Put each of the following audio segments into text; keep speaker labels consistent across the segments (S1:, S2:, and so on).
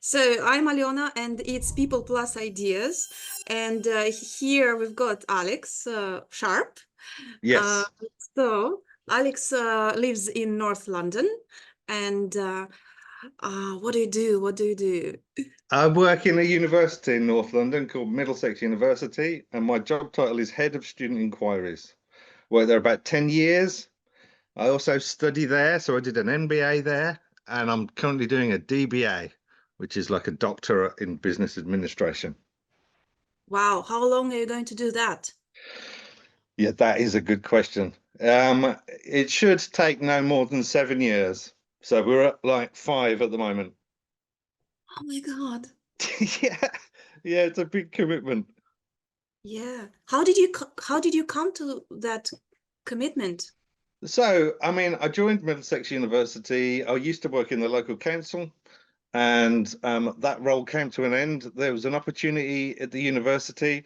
S1: So I'm Alyona, and it's People Plus Ideas. And here we've got Alex Sharp. Uh,
S2: Yes,
S1: so Alex lives in North London. And what do you do? What do you do?
S2: I work in a university in North London called Middlesex University, and my job title is Head of Student Inquiries. Worked there about 10 years. I also study there, so I did an MBA there, and I'm currently doing a DBA, which is like a doctorate in business administration.
S1: Wow, how long are you going to do that?
S2: Yeah, that is a good question. It should take no more than 7 years. So we're at like 5 at the moment.
S1: Oh my God.
S2: Yeah, yeah, it's a big commitment.
S1: Yeah. How did you come to that commitment?
S2: So, I mean, I joined Middlesex University. I used to work in the local council, and that role came to an end. There was an opportunity at the university.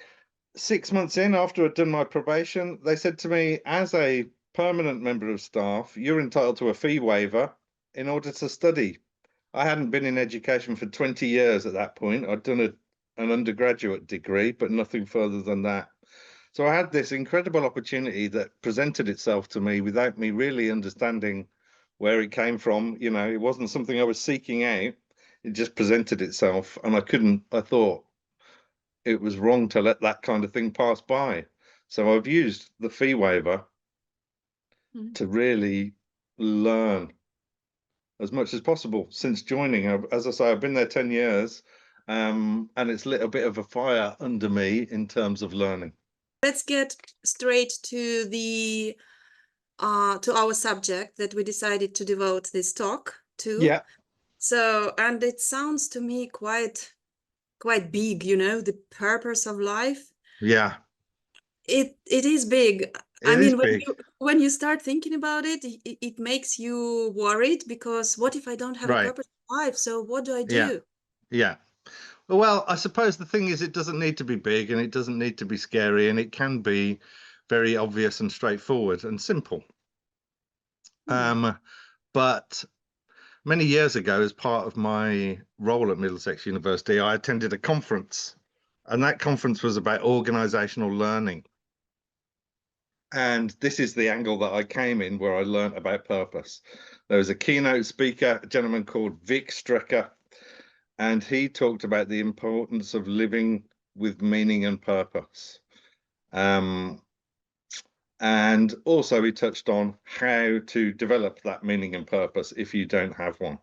S2: 6 months in, after I'd done my probation, they said to me, as a permanent member of staff, you're entitled to a fee waiver in order to study. I hadn't been in education for 20 years at that point. I'd done an undergraduate degree, but nothing further than that. So I had this incredible opportunity that presented itself to me without me really understanding where it came from. You know, it wasn't something I was seeking out. It just presented itself, and I thought it was wrong to let that kind of thing pass by. So I've used the fee waiver
S1: Mm.
S2: to really learn as much as possible since joining. As I say, I've been there 10 years, and it's lit a bit of a fire under me in terms of learning.
S1: Let's get straight to our subject that we decided to devote this talk to.
S2: Yeah,
S1: So, and it sounds to me quite big, you know, the purpose of life.
S2: yeah,
S1: It is big. I
S2: it is
S1: mean,
S2: big.
S1: when you start thinking about it, it makes you worried, because what if I don't have a
S2: Right.
S1: purpose in life? So what do I
S2: Yeah,
S1: do?
S2: yeah. Well, I suppose the thing is, it doesn't need to be big and it doesn't need to be scary, and it can be very obvious and straightforward and simple.
S1: Hmm.
S2: But many years ago, as part of my role at Middlesex University, I attended a conference, and that conference was about organisational learning. And this is the angle that I came in, where I learnt about purpose. There was a keynote speaker, a gentleman called Vic Strecker, and he talked about the importance of living with meaning and purpose. And also he touched on how to develop that meaning and purpose if you don't have one.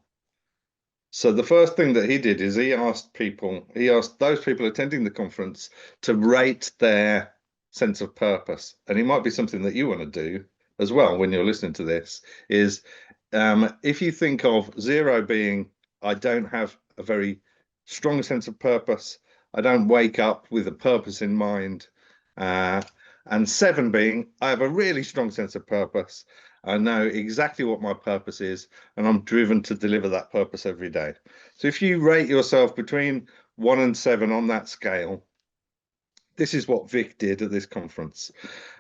S2: So the first thing that he did is he asked those people attending the conference to rate their sense of purpose. And it might be something that you want to do as well when you're listening to this, is if you think of 0 being, I don't have a very strong sense of purpose, I don't wake up with a purpose in mind, and 7 being, I have a really strong sense of purpose, I know exactly what my purpose is, and I'm driven to deliver that purpose every day. So if you rate yourself between 1 and 7 on that scale, this is what Vic did at this conference.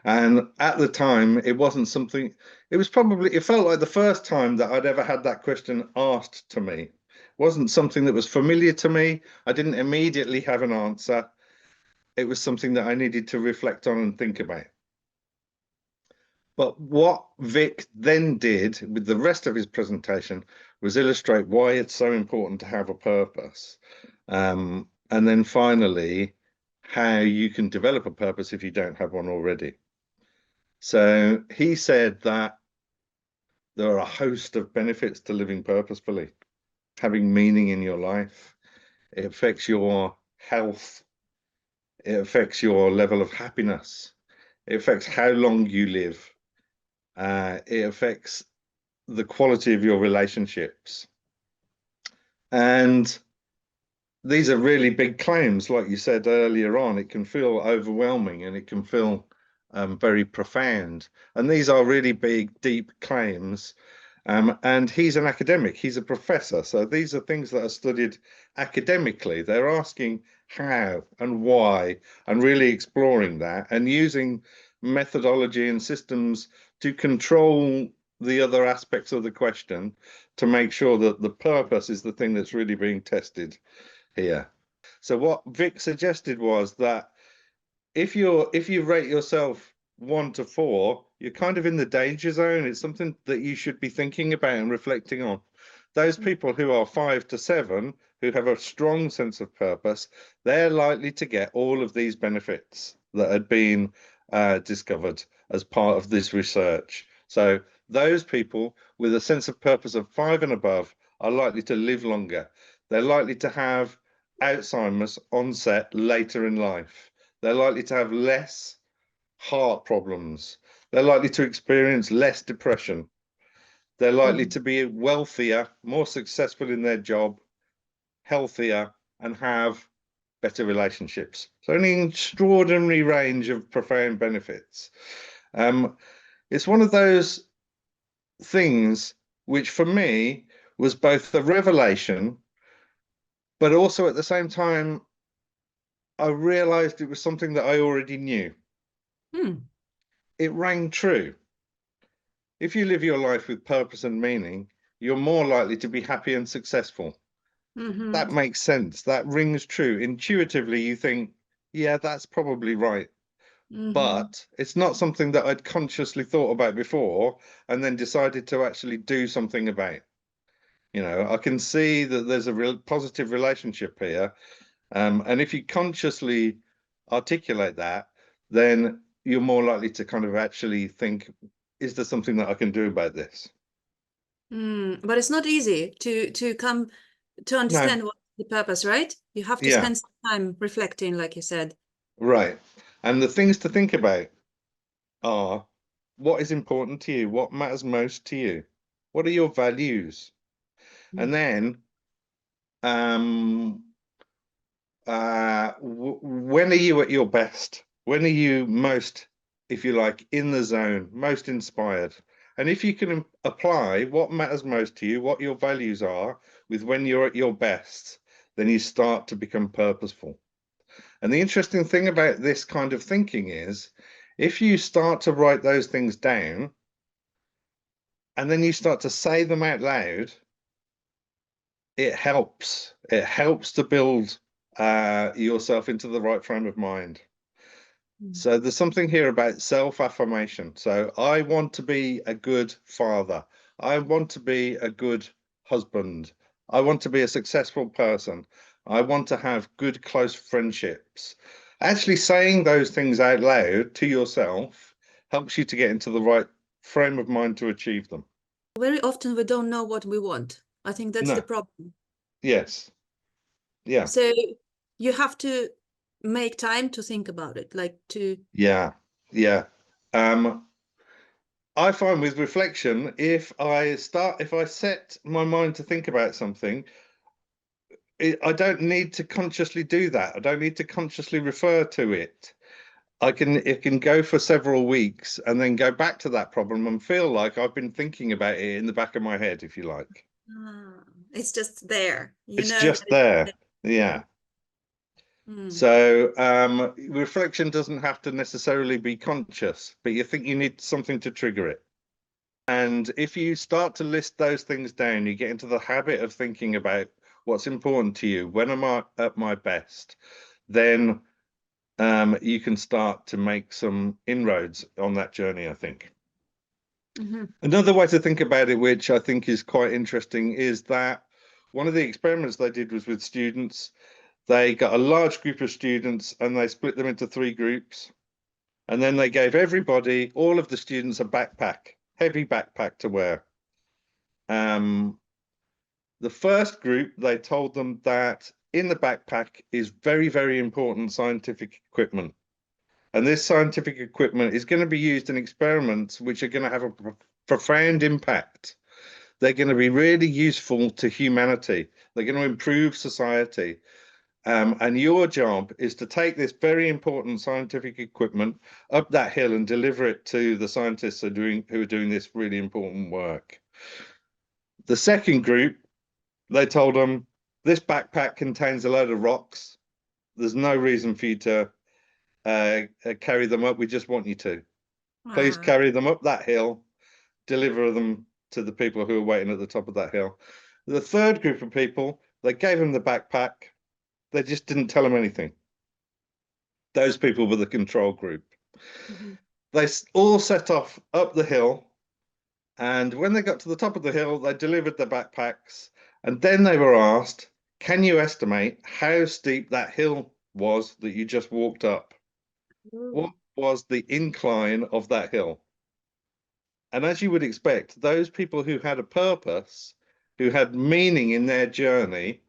S2: And at the time, it wasn't something, it felt like the first time that I'd ever had that question asked to me. It wasn't something that was familiar to me. I didn't immediately have an answer. It was something that I needed to reflect on and think about. But what Vic then did with the rest of his presentation was illustrate why it's so important to have a purpose. And then finally, how you can develop a purpose if you don't have one already. So he said that there are a host of benefits to living purposefully, having meaning in your life. It affects your health. It affects your level of happiness. It affects how long you live. It affects the quality of your relationships. And these are really big claims. Like you said earlier on, it can feel overwhelming and it can feel very profound. And these are really big, deep claims. And he's an academic, he's a professor. So these are things that are studied academically. They're asking how and why, and really exploring that and using methodology and systems to control the other aspects of the question to make sure that the purpose is the thing that's really being tested here. So what Vic suggested was that if you rate yourself 1 to 4, you're kind of in the danger zone. It's something that you should be thinking about and reflecting on. Those people who are 5 to 7, who have a strong sense of purpose, they're likely to get all of these benefits that had been discovered as part of this research. So those people with a sense of purpose of 5 and above are likely to live longer. They're likely to have Alzheimer's onset later in life. They're likely to have less heart problems. They're likely to experience less depression. They're likely to be wealthier, more successful in their job, healthier, and have better relationships. So an extraordinary range of profound benefits. It's one of those things which for me was both a revelation, but also at the same time, I realized it was something that I already knew. It rang true. If you live your life with purpose and meaning, you're more likely to be happy and successful. That makes sense. That rings true. Intuitively, you think, yeah, that's probably right. But it's not something that I'd consciously thought about before and then decided to actually do something about. I can see that there's a real positive relationship here. And if you consciously articulate that, then you're more likely to kind of actually think, is there something that I can do about this?
S1: But it's not easy to come to understand
S2: No,
S1: what's the purpose, right? You have to
S2: yeah,
S1: spend some time reflecting, like you said.
S2: right. And the things to think about are what is important to you? What matters most to you? What are your values? And then when are you at your best? When are you most, if you like, in the zone, most inspired? And if you can apply what matters most to you, what your values are, with when you're at your best, then you start to become purposeful. And the interesting thing about this kind of thinking is if you start to write those things down and then you start to say them out loud, it helps. It helps to build yourself into the right frame of mind. So there's something here about self-affirmation. So I want to be a good father. I want to be a good husband. I want to be a successful person. I want to have good, close friendships. Actually saying those things out loud to yourself helps you to get into the right frame of mind to achieve them.
S1: Very often we don't know what we want. I think that's the
S2: No,
S1: problem.
S2: yes, yeah,
S1: So you have to make time to think about it, like to.
S2: yeah, yeah. I find with reflection, if I set my mind to think about something, I don't need to consciously do that. I don't need to consciously refer to it. It can go for several weeks and then go back to that problem and feel like I've been thinking about it in the back of my head, if you like.
S1: It's just there, you
S2: It's
S1: know
S2: just
S1: that it's
S2: there.
S1: there.
S2: Yeah.
S1: Mm.
S2: So reflection doesn't have to necessarily be conscious, but you think you need something to trigger it. And if you start to list those things down, you get into the habit of thinking about what's important to you. When am I at my best? Then you can start to make some inroads on that journey, I think. Another way to think about it, which I think is quite interesting, is that one of the experiments they did was with students. They got a large group of students and they split them into 3 groups. And then they gave everybody, all of the students, a backpack, heavy backpack to wear. The first group, they told them that in the backpack is very, very important scientific equipment. And this scientific equipment is going to be used in experiments which are going to have a profound impact. They're going to be really useful to humanity. They're going to improve society. And your job is to take this very important scientific equipment up that hill and deliver it to the scientists who are doing this really important work. The second group, they told them, this backpack contains a load of rocks. There's no reason for you to carry them up. We just want you to. Please
S1: Ah.
S2: carry them up that hill deliver them to the people who are waiting at the top of that hill. The third group of people, they gave them the backpack. They just didn't tell them anything. Those people were the control group.
S1: Mhm.
S2: They all set off up the hill. And when they got to the top of the hill, they delivered their backpacks. And then they were asked, can you estimate how steep that hill was that you just walked up? What
S1: Ooh.
S2: was the incline of that hill? And as you would expect, those people who had a purpose, who had meaning in their journey,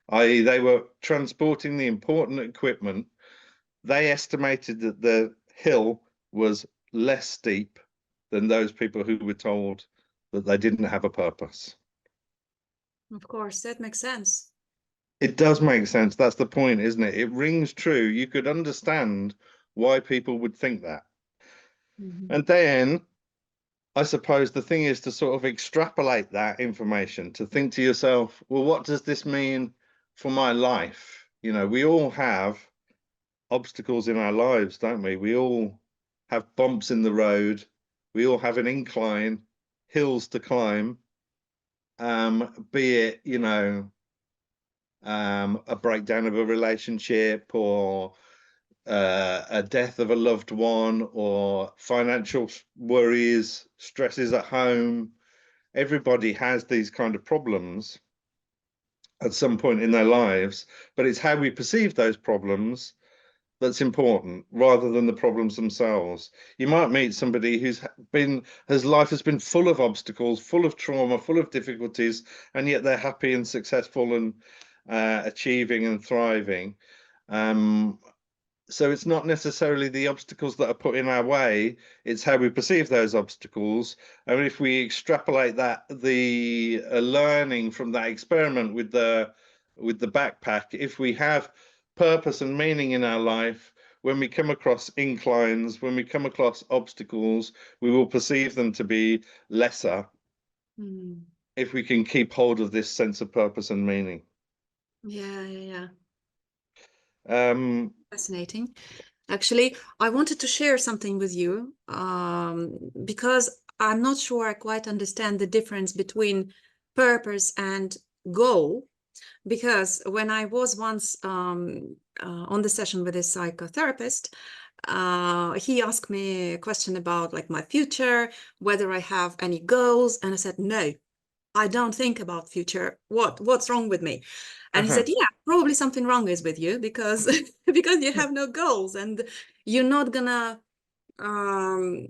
S2: i.e., they were transporting the important equipment, they estimated that the hill was less steep than those people who were told that they didn't have a purpose.
S1: Of course, that makes sense.
S2: It does make sense. That's the point, isn't it? It rings true. You could understand why people would think that.
S1: Mhm.
S2: And then I suppose the thing is to sort of extrapolate that information, to think to yourself, well, what does this mean for my life? You know, we all have obstacles in our lives, don't we? We all have bumps in the road. We all have an incline, hills to climb, be it, you know, a breakdown of a relationship or a death of a loved one or financial worries, stresses at home. Everybody has these kind of problems at some point in their lives, but it's how we perceive those problems that's important rather than the problems themselves. You might meet somebody whose life has been full of obstacles, full of trauma, full of difficulties, and yet they're happy and successful and achieving and thriving. Um, so it's not necessarily the obstacles that are put in our way, it's how we perceive those obstacles. And if we extrapolate that, the learning from that experiment with the backpack, if we have purpose and meaning in our life, when we come across inclines, when we come across obstacles, we will perceive them to be lesser
S1: Mm.
S2: if we can keep hold of this sense of purpose and meaning.
S1: Yeah, yeah, yeah.
S2: Um,
S1: Fascinating. Actually, I wanted to share something with you because I'm not sure I quite understand the difference between purpose and goal. Because when I was once on the session with a psychotherapist, he asked me a question about like my future, whether I have any goals, and I said no. I don't think about future. What's wrong with me? And he
S2: uh-huh.
S1: said, yeah, probably something wrong is with you because because you have no goals and you're not gonna um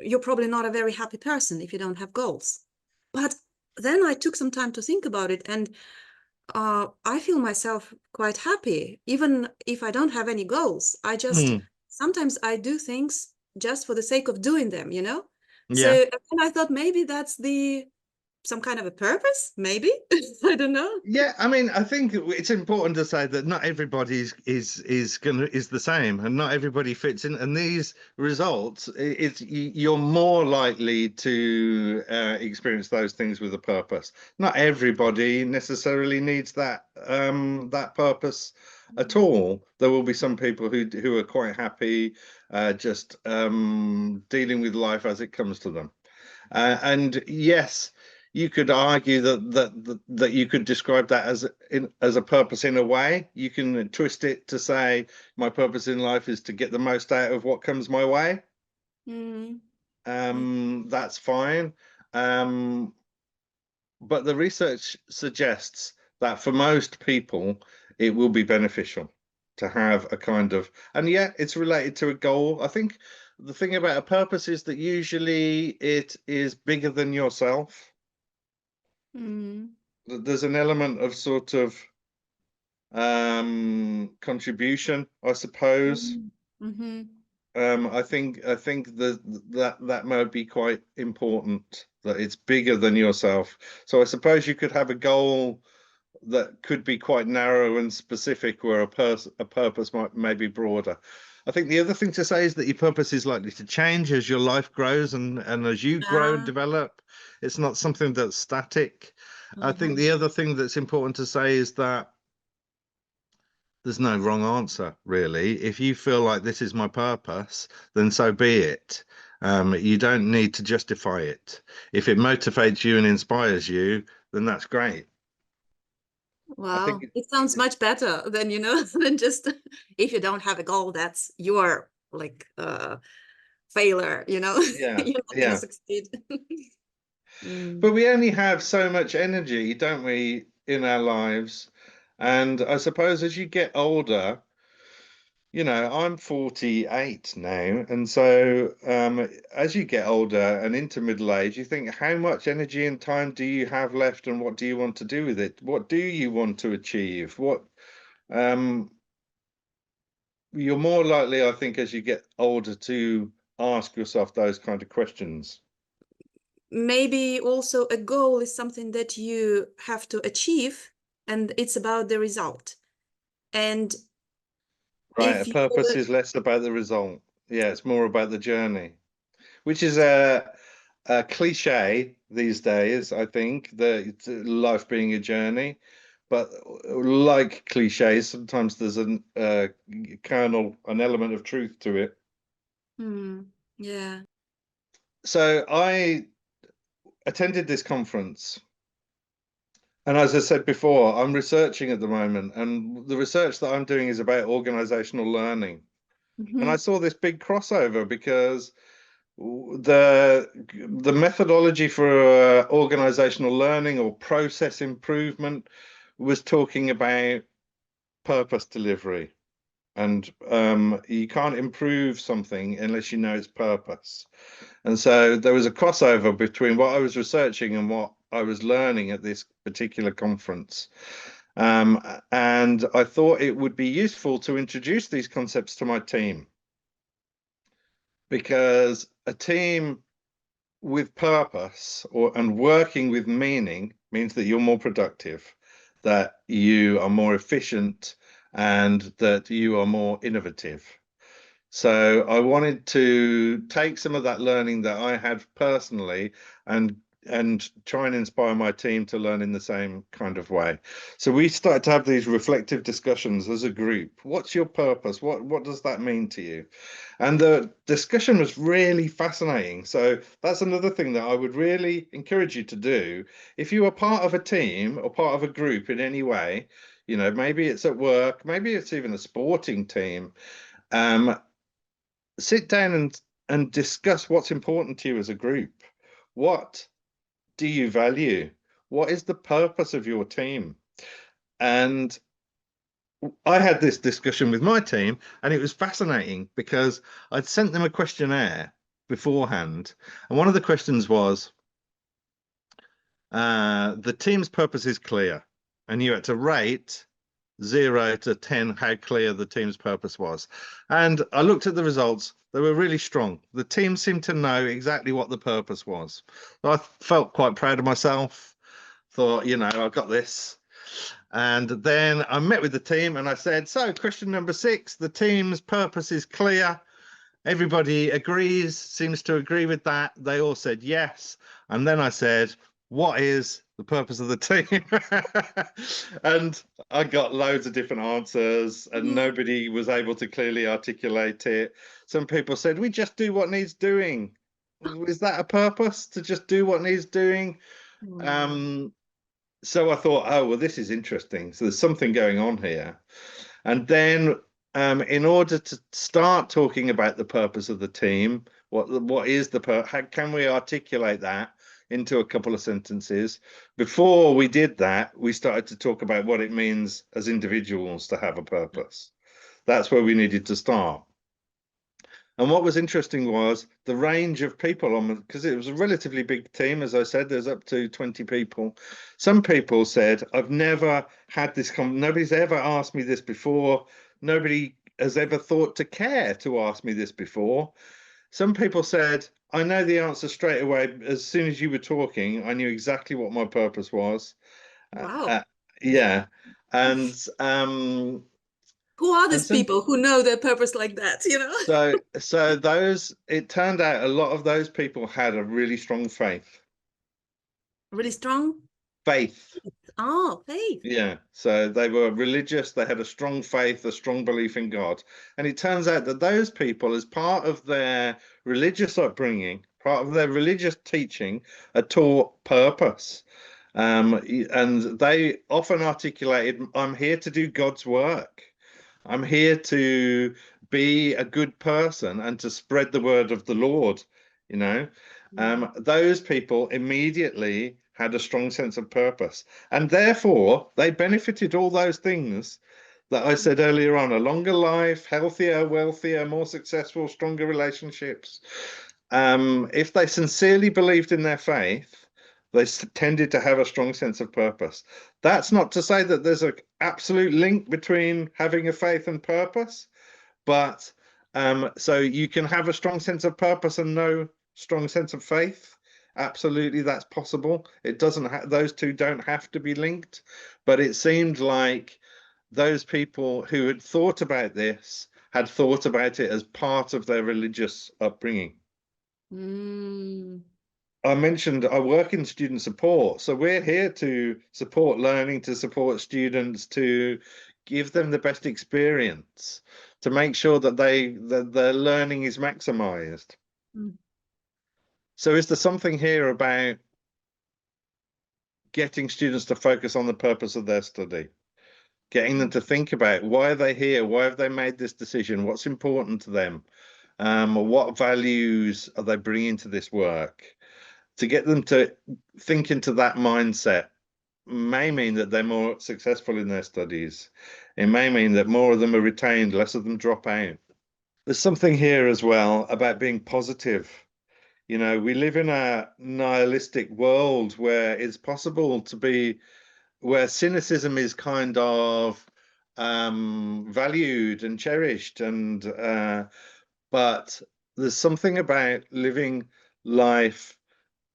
S1: you're probably not a very happy person if you don't have goals. But then I took some time to think about it, and I feel myself quite happy, even if I don't have any goals. I just
S2: Hmm.
S1: sometimes I do things just for the sake of doing them, you know? So
S2: Yeah.
S1: and I thought maybe that's the some kind of a purpose, maybe. I don't know.
S2: Yeah, I mean, I think it's important to say that not everybody is the same, and not everybody fits in. And these results, you're more likely to experience those things with a purpose. Not everybody necessarily needs that purpose at all. There will be some people who are quite happy just dealing with life as it comes to them. And yes, you could argue that you could describe that as a purpose in a way. You can twist it to say my purpose in life is to get the most out of what comes my way.
S1: Mm,
S2: That's fine. Um, but the research suggests that for most people, it will be beneficial to have a kind of, and yeah, it's related to a goal. I think the thing about a purpose is that usually it is bigger than yourself.
S1: mm,
S2: There's an element of sort of contribution, I suppose.
S1: mm, mm-hmm.
S2: I think that might be quite important, that it's bigger than yourself. So I suppose you could have a goal that could be quite narrow and specific, where a purpose may be broader. I think the other thing to say is that your purpose is likely to change as your life grows and as you grow and
S1: Ah,
S2: develop. It's not something that's static. I think
S1: mhm.
S2: the other thing that's important to say is that there's no wrong answer, really. If you feel like this is my purpose, then so be it. You don't need to justify it. If it motivates you and inspires you, then that's great. I think
S1: Wow, it sounds much better than, than just if you don't have a goal, that's your like failure,
S2: yeah,
S1: you're not gonna
S2: yeah.
S1: succeed. Mm.
S2: But we only have so much energy, don't we, in our lives? And I suppose as you get older, I'm 48 now, and so as you get older and into middle age, you think, how much energy and time do you have left, and what do you want to do with it? What do you want to achieve? What um, you're more likely, I think, as you get older, to ask yourself those kind of questions.
S1: Maybe also a goal is something that you have to achieve, and it's about the result. And
S2: Right, a
S1: if you
S2: purpose is less about the result. Yeah, it's more about the journey, which is a cliche these days, I think, that life being a journey. But like cliches, sometimes there's an kernel, an element of truth to it.
S1: yeah.
S2: So I attended this conference, and as I said before, I'm researching at the moment, and the research that I'm doing is about organizational learning. And I
S1: Mhm.
S2: saw this big crossover because the methodology for organizational learning or process improvement was talking about purpose delivery, and you can't improve something unless you know its purpose. And so there was a crossover between what I was researching and what I was learning at this particular conference. And I thought it would be useful to introduce these concepts to my team, because a team with purpose and working with meaning means that you're more productive, that you are more efficient, and that you are more innovative. So I wanted to take some of that learning that I had personally and try and inspire my team to learn in the same kind of way. So we started to have these reflective discussions as a group. What's your purpose? What does that mean to you? And the discussion was really fascinating. So that's another thing that I would really encourage you to do. If you are part of a team or part of a group in any way, maybe it's at work, maybe it's even a sporting team, um, sit down and discuss what's important to you as a group. What do you value? What is the purpose of your team? And I had this discussion with my team, and it was fascinating because I'd sent them a questionnaire beforehand, and one of the questions was, the team's purpose is clear, and you had to rate 0 to 10 how clear the team's purpose was. And I looked at the results. They were really strong. The team seemed to know exactly what the purpose was. So I felt quite proud of myself. Thought, I've got this. And then I met with the team and I said, so question number 6, the team's purpose is clear. Everybody agrees, seems to agree with that. They all said yes. And then I said, what is the purpose of the team? And I got loads of different answers, and
S1: Mhm.
S2: nobody was able to clearly articulate it. Some people said, we just do what needs doing. Is that a purpose, to just do what needs doing?
S1: Mm.
S2: So I thought, oh, well, this is interesting. So there's something going on here. And then in order to start talking about the purpose of the team, what is how can we articulate that into a couple of sentences? Before we did that, we started to talk about what it means as individuals to have a purpose. That's where we needed to start. And what was interesting was the range of people on, because it was a relatively big team, as I said, there's up to 20 people. Some people said, I've never had this, nobody's ever asked me this before. Nobody has ever thought to care to ask me this before. Some people said, I know the answer straight away. As soon as you were talking, I knew exactly what my purpose was. Uh,
S1: Wow.
S2: uh, yeah. And
S1: Who are
S2: and
S1: these
S2: some
S1: people who know their purpose like that,
S2: So those, it turned out a lot of those people had a really strong faith.
S1: Really strong?
S2: Faith.
S1: Oh, faith.
S2: Yeah, so they were religious, they had a strong faith, a strong belief in God. And it turns out that those people, as part of their religious upbringing, part of their religious teaching, are taught purpose. And they often articulated, I'm here to do God's work. I'm here to be a good person and to spread the word of the Lord, you know. Those people immediately had a strong sense of purpose, and therefore they benefited all those things that I said earlier on: a longer life, healthier, wealthier, more successful, stronger relationships. If they sincerely believed in their faith, they tended to have a strong sense of purpose. That's not to say that there's an absolute link between having a faith and purpose, but so you can have a strong sense of purpose and no strong sense of faith. Absolutely, that's possible. It doesn't those two don't have to be linked, but it seemed like those people who had thought about this had thought about it as part of their religious upbringing.
S1: Mm.
S2: I mentioned I work in student support, so we're here to support learning, to support students, to give them the best experience, to make sure that their learning is maximized.
S1: Mm.
S2: So is there something here about getting students to focus on the purpose of their study, getting them to think about why are they here, why have they made this decision, what's important to them, what values are they bringing to this work? To get them to think into that mindset may mean that they're more successful in their studies. It may mean that more of them are retained, less of them drop out. There's something here as well about being positive. You know, we live in a nihilistic world where it's possible to be, where cynicism is kind of valued and cherished, and but there's something about living life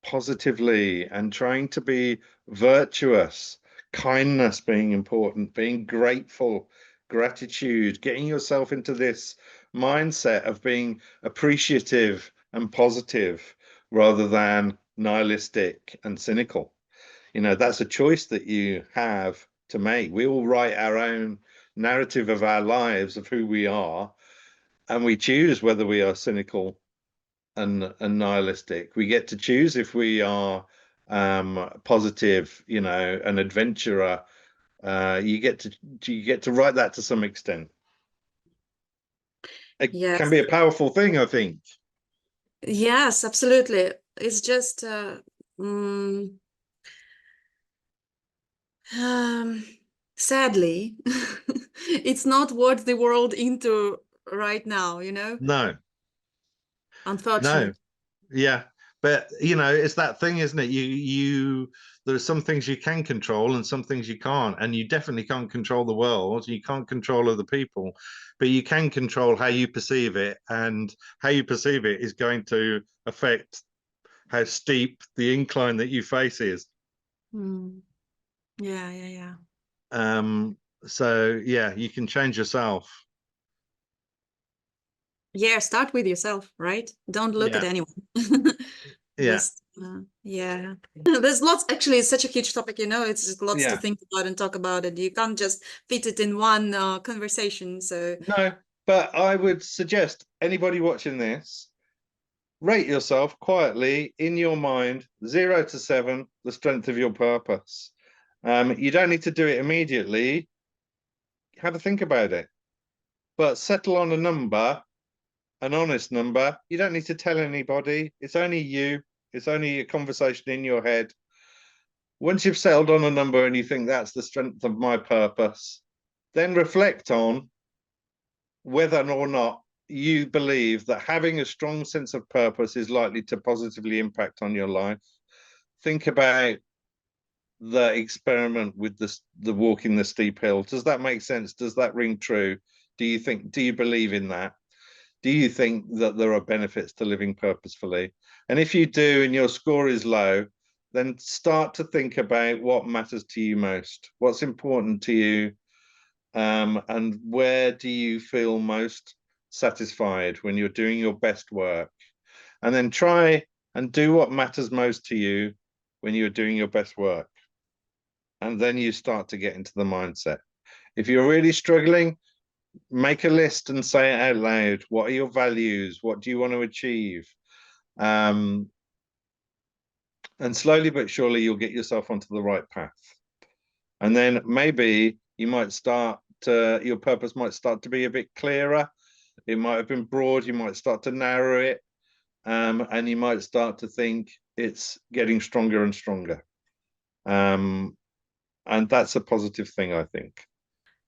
S2: positively and trying to be virtuous, kindness being important, being grateful, gratitude, getting yourself into this mindset of being appreciative and positive rather than nihilistic and cynical. You know, that's a choice that you have to make. We all write our own narrative of our lives, of who we are, and we choose whether we are cynical and nihilistic. We get to choose if we are positive, you know, an adventurer. You get to write that to some extent. It can
S1: Yes.
S2: be a powerful thing, I think.
S1: Yes, absolutely. It's just mm, um, sadly, it's not what the world into right now, you know,
S2: No, no,
S1: unfortunately.
S2: yeah. But you know, it's that thing, isn't it? There are some things you can control and some things you can't. And you definitely can't control the world. You can't control other people, but you can control how you perceive it. And how you perceive it is going to affect how steep the incline that you face is.
S1: Mm. Yeah, yeah, yeah.
S2: Um, so yeah, you can change yourself.
S1: Yeah, start with yourself, right? Don't look at
S2: Yeah,
S1: anyone.
S2: yeah,
S1: Just, yeah. There's lots, actually, it's such a huge topic, you know, it's just lots to
S2: yeah.
S1: think about and talk about it. You can't just fit it in one conversation. So,
S2: No, but I would suggest anybody watching this, rate yourself quietly in your mind, 0 to 7, the strength of your purpose. You don't need to do it immediately. Have a think about it, but settle on a number, an honest number. You don't need to tell anybody. It's only you. It's only a conversation in your head. Once you've settled on a number and you think that's the strength of my purpose, then reflect on whether or not you believe that having a strong sense of purpose is likely to positively impact on your life. Think about the experiment with the walking the steep hill. Does that make sense? Does that ring true? Do you believe in that? Do you think that there are benefits to living purposefully? And if you do and your score is low, then start to think about what matters to you most, what's important to you, and where do you feel most satisfied when you're doing your best work? And then try and do what matters most to you when you're doing your best work. and then you start to get into the mindset. If you're really struggling, make a list and say it out loud. What are your values? What do you want to achieve? And slowly but surely you'll get yourself onto the right path. And then maybe you might start to, your purpose might start to be a bit clearer. It might have been broad, you might start to narrow it, and you might start to think it's getting stronger and stronger. And that's a positive thing, I think.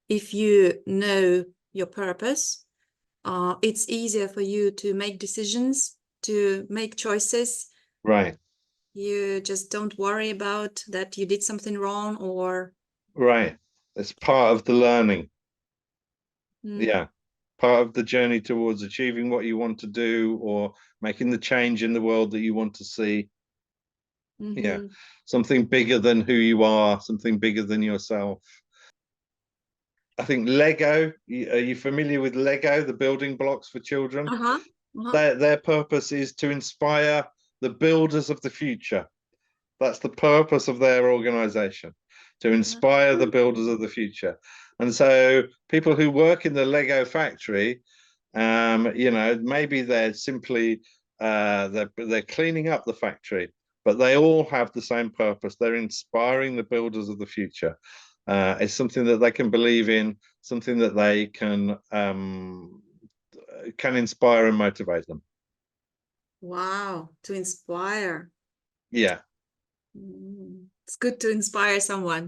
S1: If you know your purpose, it's easier for you to make decisions, to make choices.
S2: Right.
S1: You just don't worry about that you did something wrong or...
S2: Right. It's part of the learning.
S1: Mm.
S2: Yeah. Part of the journey towards achieving what you want to do or making the change in the world that you want to see.
S1: Mm-hmm.
S2: Yeah. Something bigger than who you are, something bigger than yourself. I think Lego, are you familiar with Lego, the building blocks for children?
S1: Uh-huh. Uh-huh.
S2: Their purpose is to inspire the builders of the future. That's the purpose of their organization, to inspire the builders of the future. And so people who work in the Lego factory, you know, maybe they're simply they're cleaning up the factory, but they all have the same purpose. They're inspiring the builders of the future. It's something that they can believe in, something that they can inspire and motivate them.
S1: Wow, to inspire.
S2: Yeah.
S1: It's good to inspire someone.